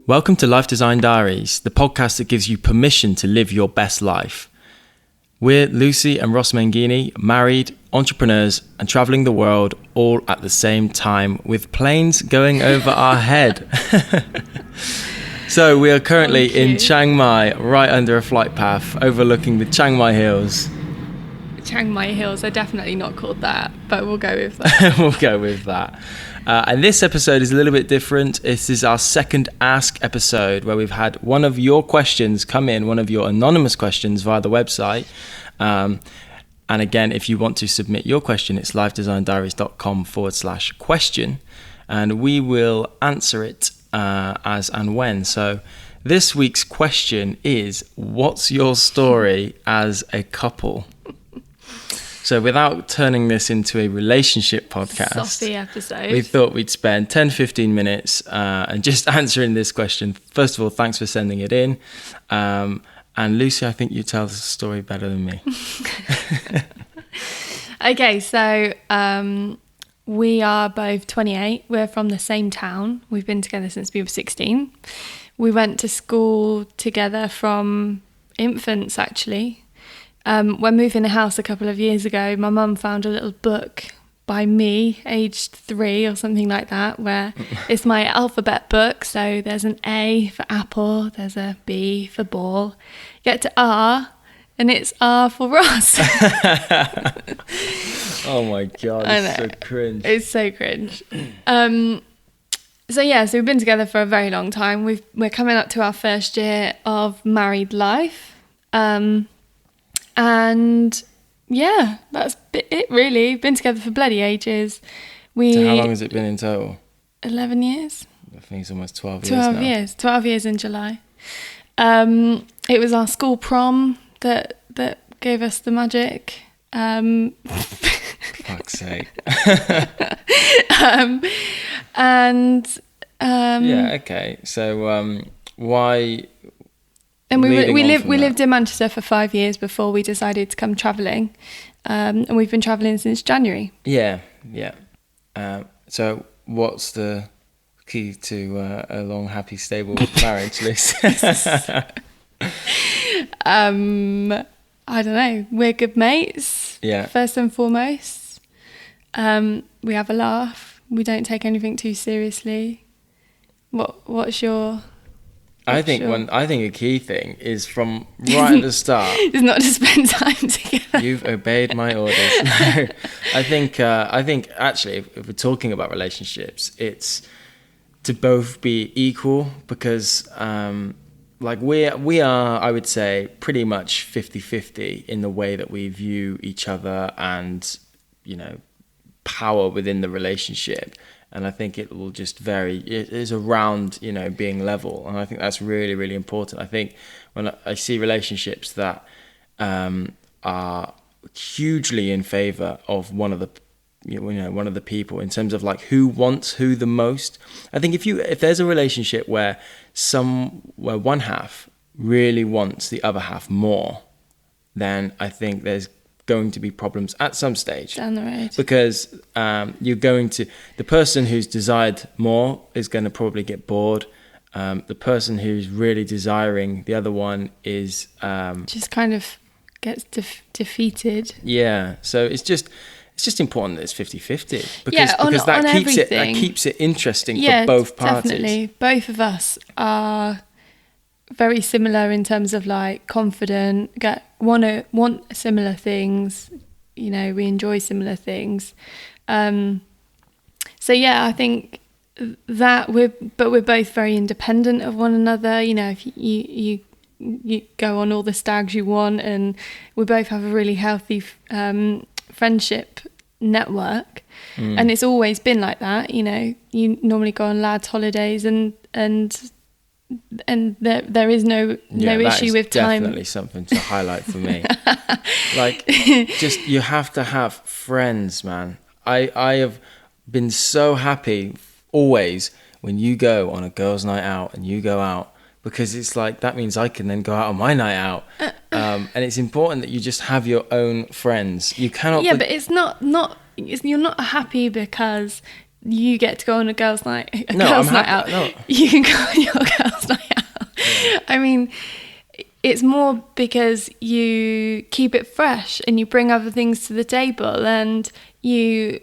Welcome to Life Design Diaries, the podcast that gives you permission to live your best life. We're Lucy and Ross Mangini, married, entrepreneurs, and traveling the world all at the same time with planes going over our head. So we are currently in Chiang Mai, right under a flight path overlooking the Chiang Mai Hills. Chiang Mai Hills are definitely not called that, but we'll go with that. We'll go with that. And this episode is a little bit different. This is our second Ask episode where we've had one of your questions come in, one of your anonymous questions via the website. And again, if you want to submit your question, it's lifedesigndiaries.com/question. And we will answer it as and when. So this week's question is, what's your story as a couple? So without turning this into a relationship podcast, Saucy episode, we thought we'd spend 10-15 minutes and just answering this question. First of all, thanks for sending it in. And Lucy, I think you tell the story better than me. Okay, so we are both 28. We're from the same town. We've been together since we were 16. We went to school together from infants, actually. When moving a house a couple of years ago, my mum found a little book by me, aged 3 or something like that, where it's my alphabet book. So there's an A for apple, there's a B for ball. Get to R, and it's R for Ross. Oh my God, it's so cringe. It's so cringe. So we've been together for a very long time. We're coming up to our first year of married life. And yeah, that's it really. Been together for bloody ages. So how long has it been in total? 11 years. I think it's almost 12 years now. 12 years in July. It was our school prom that gave us the magic. Fuck's sake. Yeah, okay. So why... And we lived in Manchester for 5 years before we decided to come travelling, and we've been travelling since January. Yeah. So what's the key to a long, happy, stable marriage, Liz? I don't know. We're good mates. Yeah. First and foremost, we have a laugh. We don't take anything too seriously. What's your? I think a key thing is from right at the start. It's not to spend time together. You've obeyed my orders. No, I think actually, if we're talking about relationships, it's to both be equal because, we are, I would say, pretty much 50-50 in the way that we view each other and, power within the relationship. And I think it will just vary. It is around, being level. And I think that's really, really important. I think when I see relationships that are hugely in favor of one of the people in terms of like who wants who the most. I think if there's a relationship where one half really wants the other half more, then I think there's going to be problems at some stage down the road, because the person who's desired more is going to probably get bored. The person who's really desiring the other one is just kind of gets defeated. Yeah, so it's just important that it's 50-50 because that keeps it interesting for both parties. Definitely. Both of us are very similar in terms of like confident, want similar things, we enjoy similar things. I think that we're both very independent of one another. If you go on all the stags you want, and we both have a really healthy friendship network, and it's always been like that. You normally go on lads' holidays and there is no issue with time. Definitely something to highlight for me. You have to have friends, man. I have been so happy always when you go on a girls' night out and you go out, because it's like that means I can then go out on my night out. And it's important that you just have your own friends. You cannot. Yeah, but it's not. You're not happy because you get to go on a girls' night, out. No. You can go on your girls' night out. Yeah. I mean, it's more because you keep it fresh and you bring other things to the table, and you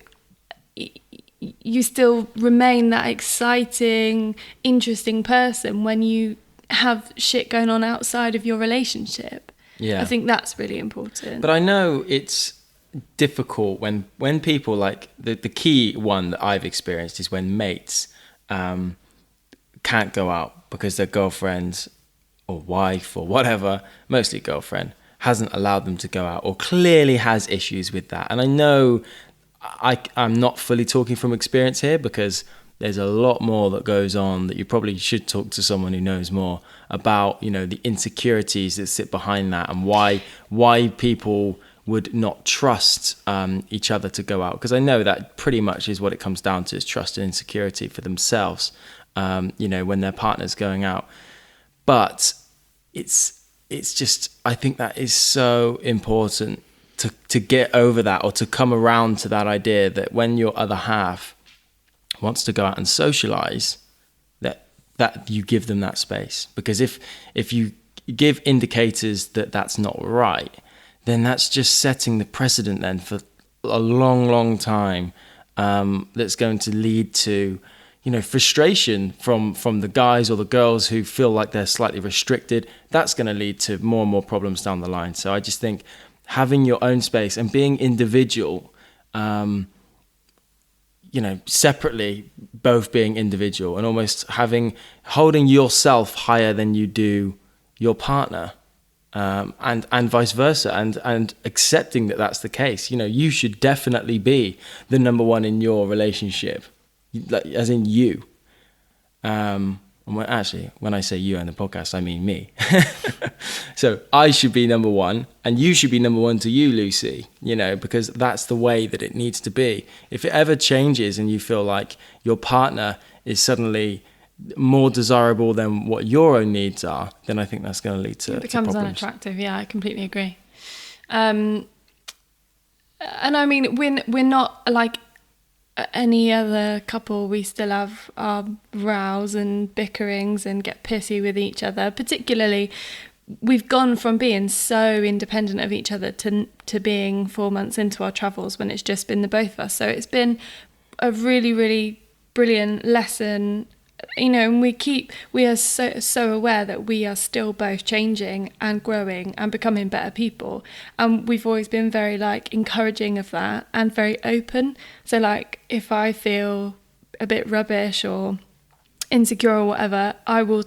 still remain that exciting, interesting person when you have shit going on outside of your relationship. Yeah. I think that's really important. But I know it's difficult when people, like, the key one that I've experienced is when mates can't go out because their girlfriend or wife or whatever, mostly girlfriend, hasn't allowed them to go out, or clearly has issues with that. And I know I'm not fully talking from experience here, because there's a lot more that goes on that you probably should talk to someone who knows more about, you know, the insecurities that sit behind that, and why people would not trust each other to go out. Because I know that pretty much is what it comes down to, is trust and insecurity for themselves, you know, when their partner's going out. But it's just, I think that is so important to get over that, or to come around to that idea that when your other half wants to go out and socialize, that you give them that space. Because if you give indicators that that's not right, then that's just setting the precedent then for a long time, that's going to lead to, you know, frustration from the guys or the girls who feel like they're slightly restricted. That's going to lead to more and more problems down the line. So I just think having your own space and being individual, you know, separately, both being individual, and almost holding yourself higher than you do your partner, and vice versa, and accepting that that's the case. You know, you should definitely be the number one in your relationship, as in you. When I say you on the podcast, I mean me. So I should be number one, and you should be number one to you, Lucy, you know, because that's the way that it needs to be. If it ever changes and you feel like your partner is suddenly more desirable than what your own needs are, then I think that's going to lead to problems. It becomes unattractive. Yeah, I completely agree. And I mean, we're not like any other couple. We still have our rows and bickerings and get pissy with each other. Particularly, we've gone from being so independent of each other to being 4 months into our travels when it's just been the both of us. So it's been a really, really brilliant lesson, you know, and we are so aware that we are still both changing and growing and becoming better people. And we've always been very, like, encouraging of that and very open. So, like, if I feel a bit rubbish or insecure or whatever, I will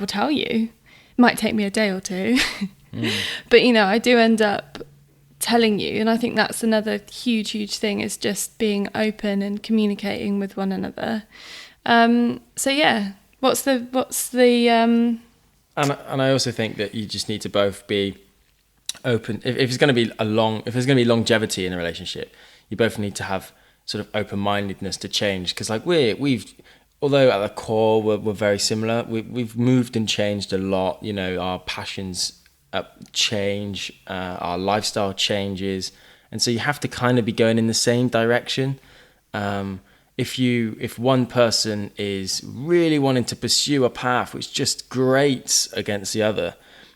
tell you. It might take me a day or two, but, you know, I do end up telling you. And I think that's another huge thing, is just being open and communicating with one another. So yeah, what's the and I also think that you just need to both be open. If there's going to be longevity in a relationship, you both need to have sort of open-mindedness to change. Because, like, we've although at the core we're very similar, we've moved and changed a lot. You know, our passions change, our lifestyle changes, and so you have to kind of be going in the same direction. If one person is really wanting to pursue a path which just grates against the other,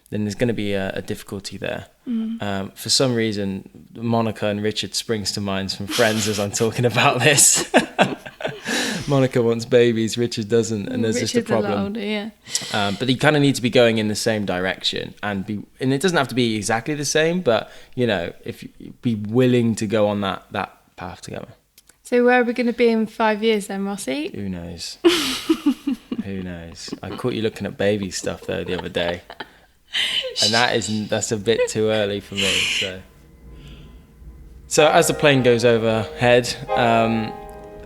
then there's going to be a difficulty there. For some reason, Monica and Richard springs to mind from Friends as I'm talking about this. Monica wants babies, Richard doesn't, and there's Richard's just a problem. A lot older, yeah. But you kind of need to be going in the same direction, and it doesn't have to be exactly the same, but, you know, if you be willing to go on that path together. So where are we going to be in 5 years then, Rossi? Who knows? Who knows? I caught you looking at baby stuff though the other day, and that's a bit too early for me. So as the plane goes overhead,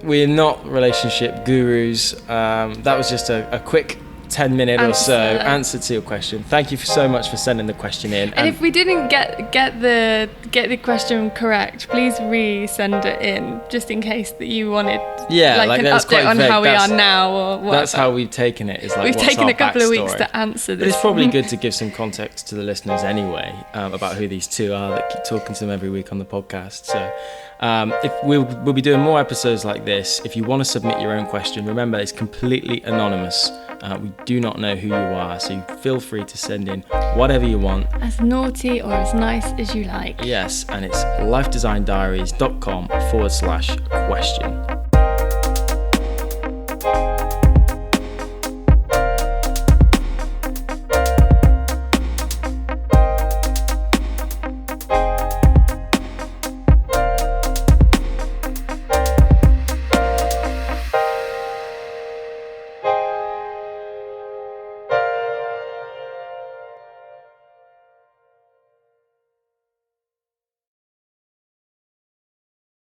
we're not relationship gurus. That was just a quick 10-minute or so answer to your question. Thank you so much for sending the question in. And if we didn't get the question correct, please resend it in, just in case that you wanted an update on how we are now or whatever. That's how we've taken it. Is like, we've taken a couple of weeks to answer this. But it's probably good to give some context to the listeners anyway, about who these two are that keep talking to them every week on the podcast. So If we'll be doing more episodes like this. If you want to submit your own question, remember it's completely anonymous. We do not know who you are, so you feel free to send in whatever you want. As naughty or as nice as you like. Yes, and it's lifedesigndiaries.com/question.